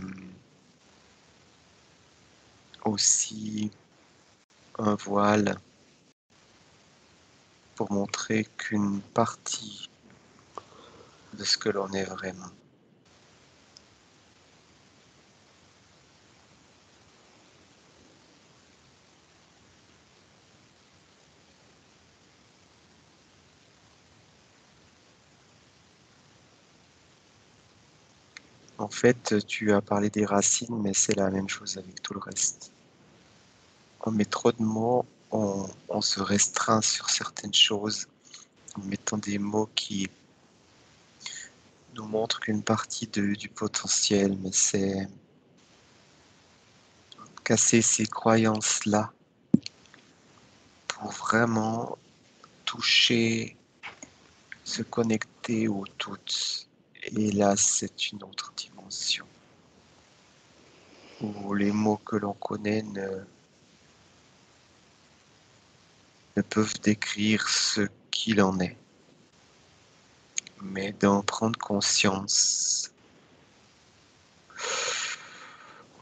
aussi un voile pour montrer qu'une partie de ce que l'on est vraiment. En fait, tu as parlé des racines, mais c'est la même chose avec tout le reste. On met trop de mots, on se restreint sur certaines choses en mettant des mots qui nous montrent qu'une partie du potentiel, mais c'est casser ces croyances-là pour vraiment toucher, se connecter au tout. Et là, c'est une autre dimension où les mots que l'on connaît ne peuvent décrire ce qu'il en est. Mais d'en prendre conscience,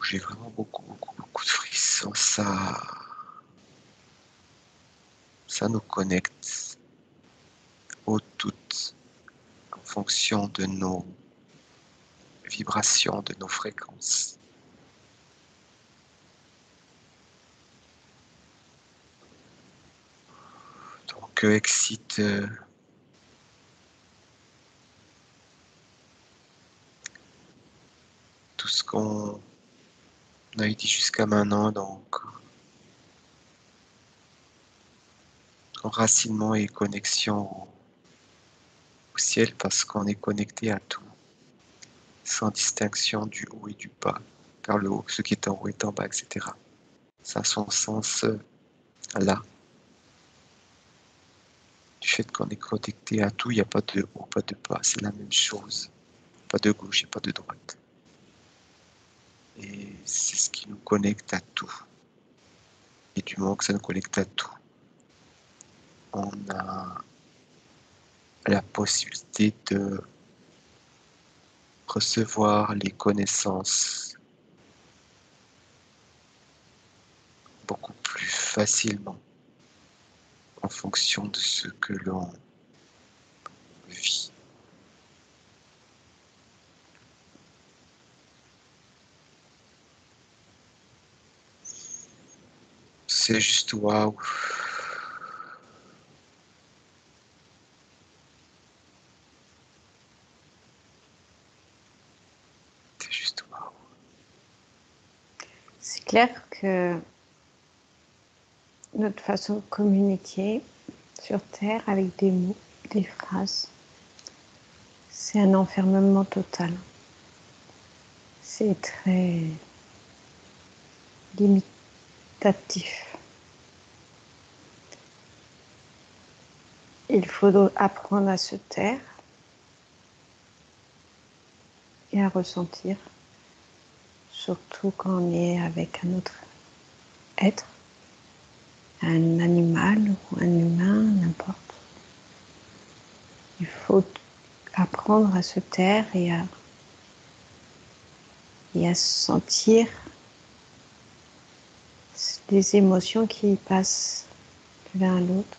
j'ai vraiment beaucoup de frissons. Ça nous connecte au tout en fonction de nos vibrations, de nos fréquences. Donc, excite tout ce qu'on a dit jusqu'à maintenant, donc enracinement et connexion au ciel, parce qu'on est connecté à tout, sans distinction du haut et du bas, car le haut, ce qui est en haut est en bas, etc. Ça a son sens là. Du fait qu'on est connecté à tout, il n'y a pas de haut, pas de bas, c'est la même chose. Pas de gauche et pas de droite. Et c'est ce qui nous connecte à tout. Et du moment que ça nous connecte à tout, on a la possibilité de recevoir les connaissances beaucoup plus facilement en fonction de ce que l'on vit. C'est juste waouh. C'est juste waouh. C'est clair que notre façon de communiquer sur Terre avec des mots, des phrases, c'est un enfermement total. C'est très limitatif. Il faut apprendre à se taire et à ressentir, surtout quand on est avec un autre être, un animal ou un humain, n'importe. Il faut apprendre à se taire et à sentir les émotions qui passent de l'un à l'autre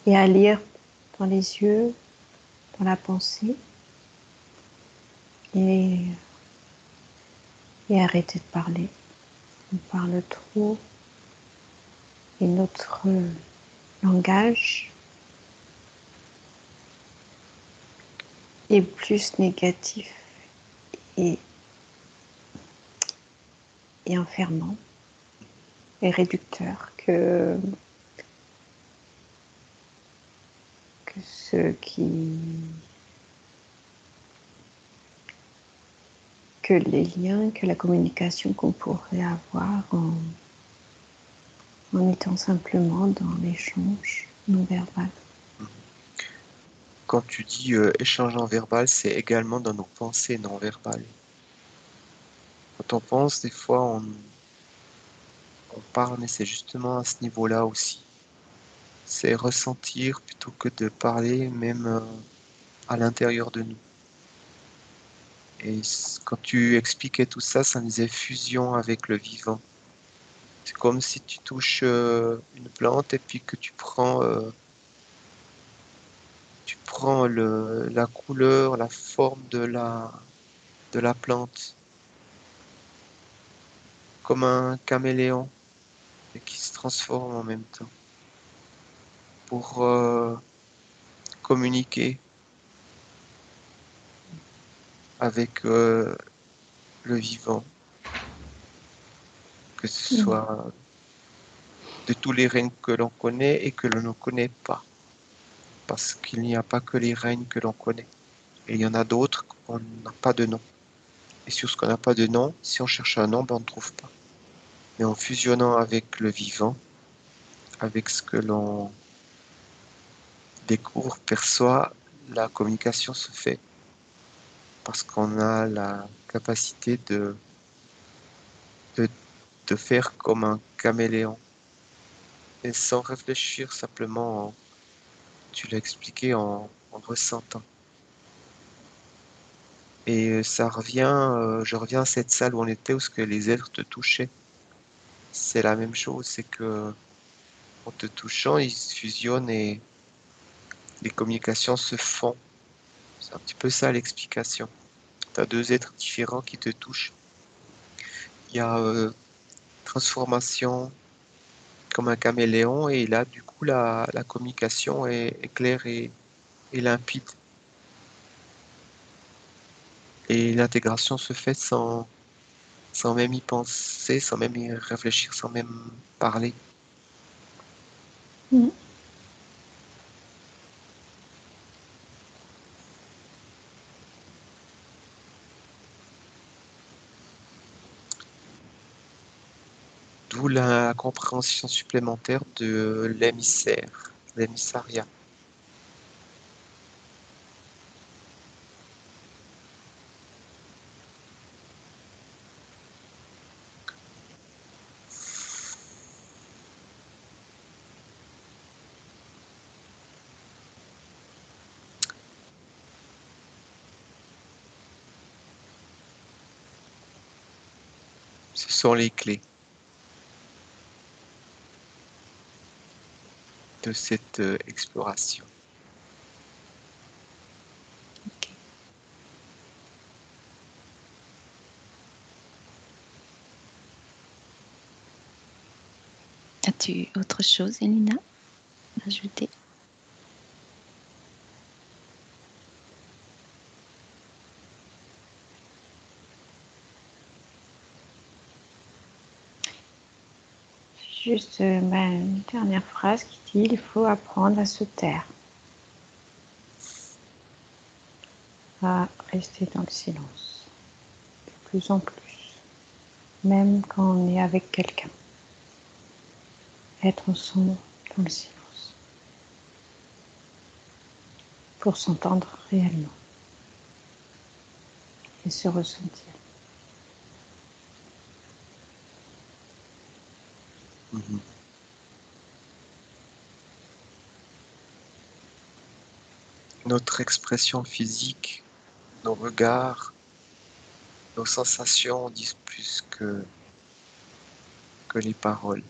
et à lire dans les yeux, dans la pensée et arrêter de parler. On parle trop et notre langage est plus négatif et enfermant et réducteur que ce qui que les liens, que la communication qu'on pourrait avoir en étant simplement dans l'échange non verbal. Quand tu dis échange non verbal, c'est également dans nos pensées non verbales. Quand on pense, des fois, on parle, mais c'est justement à ce niveau-là aussi. C'est ressentir plutôt que de parler, même à l'intérieur de nous. Et quand tu expliquais tout ça, ça me disait fusion avec le vivant. C'est comme si tu touches une plante et puis que tu prends la couleur, la forme de la plante, comme un caméléon, et qui se transforme en même temps pour communiquer avec le vivant, que ce soit de tous les règnes que l'on connaît et que l'on ne connaît pas. Parce qu'il n'y a pas que les règnes que l'on connaît. Et il y en a d'autres qu'on n'a pas de nom. Et sur ce qu'on n'a pas de nom, si on cherche un nom, ben on ne trouve pas. Mais en fusionnant avec le vivant, avec ce que l'on découvre, perçoit, la communication se fait. Parce qu'on a la capacité de faire comme un caméléon. Et sans réfléchir, simplement, tu l'as expliqué en ressentant. Et ça revient, je reviens à cette salle où on était, où ce que les êtres te touchaient. C'est la même chose, c'est que en te touchant, ils se fusionnent et les communications se font. C'est un petit peu ça l'explication. Tu as deux êtres différents qui te touchent. Il y a transformation comme un caméléon et là, du coup, la communication est claire et limpide. Et l'intégration se fait sans même y penser, sans même y réfléchir, sans même parler. D'où la compréhension supplémentaire de l'émissaire, l'émissariat. Ce sont les clés de cette exploration. Ok. As-tu autre chose, Elina, à ajouter? Juste une dernière phrase qui dit il faut apprendre à se taire, à rester dans le silence, de plus en plus, même quand on est avec quelqu'un, être ensemble dans le silence, pour s'entendre réellement et se ressentir. Mhm. Notre expression physique, nos regards, nos sensations disent plus que les paroles.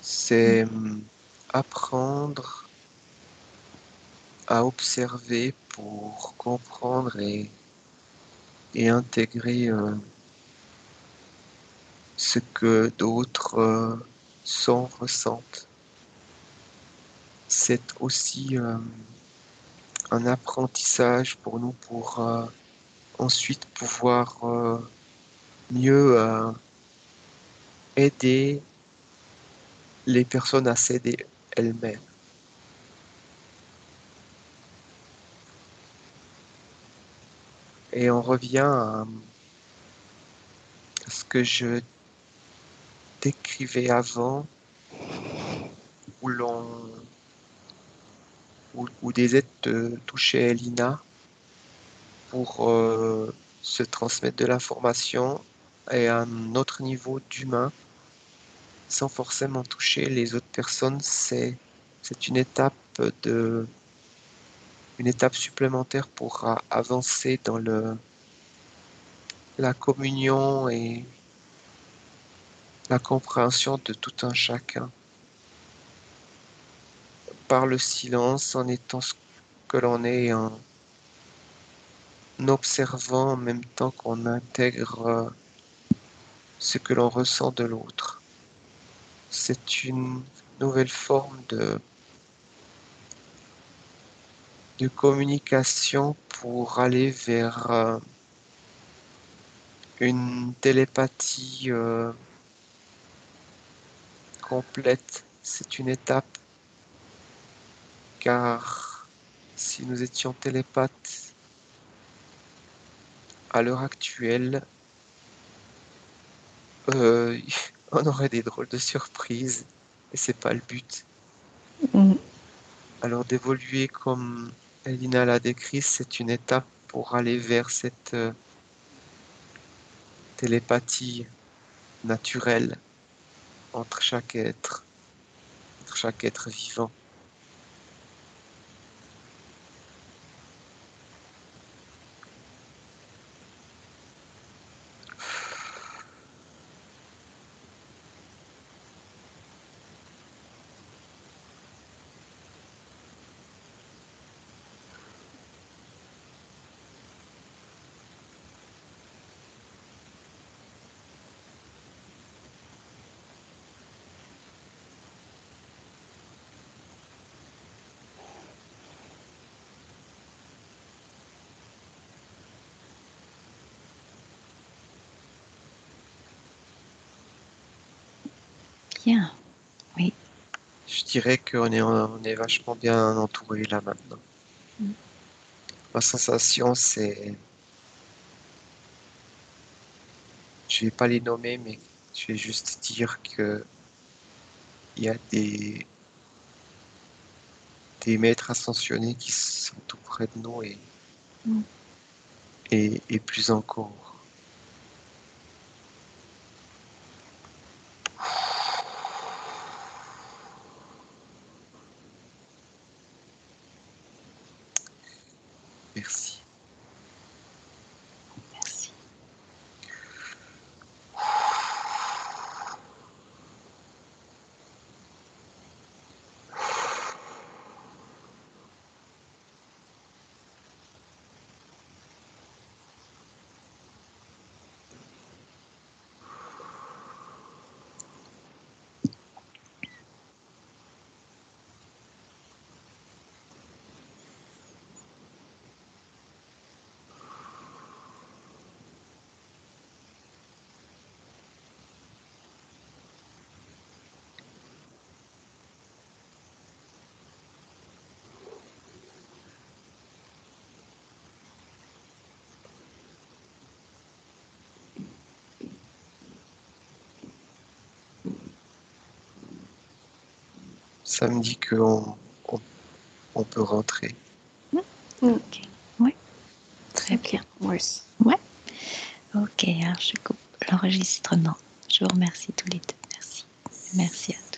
C'est apprendre à observer pour comprendre et intégrer ce que d'autres ressentent. C'est aussi un apprentissage pour nous pour ensuite pouvoir mieux aider les personnes à s'aider elles-mêmes. Et on revient à ce que je décrivais avant, où des aides touchaient Lina pour se transmettre de l'information et à un autre niveau d'humain, sans forcément toucher les autres personnes. C'est une étape une étape supplémentaire pour avancer dans la communion et la compréhension de tout un chacun. Par le silence, en étant ce que l'on est, et en observant en même temps qu'on intègre ce que l'on ressent de l'autre. C'est une nouvelle forme de communication pour aller vers une télépathie complète. C'est une étape, car si nous étions télépathes à l'heure actuelle, on aurait des drôles de surprises et c'est pas le but. Alors d'évoluer comme Elina l'a décrit, c'est une étape pour aller vers cette télépathie naturelle entre chaque être vivant. Bien, oui. Je dirais on est vachement bien entouré là maintenant. Ma sensation, c'est, je vais pas les nommer, mais je vais juste dire que il y a des maîtres ascensionnés qui sont tout près de nous et plus encore. Merci. Merci. Ça me dit qu'on peut rentrer. Ok, oui, très bien. Oui. Ouais. Ok, alors je coupe l'enregistrement. Je vous remercie tous les deux. Merci. Merci à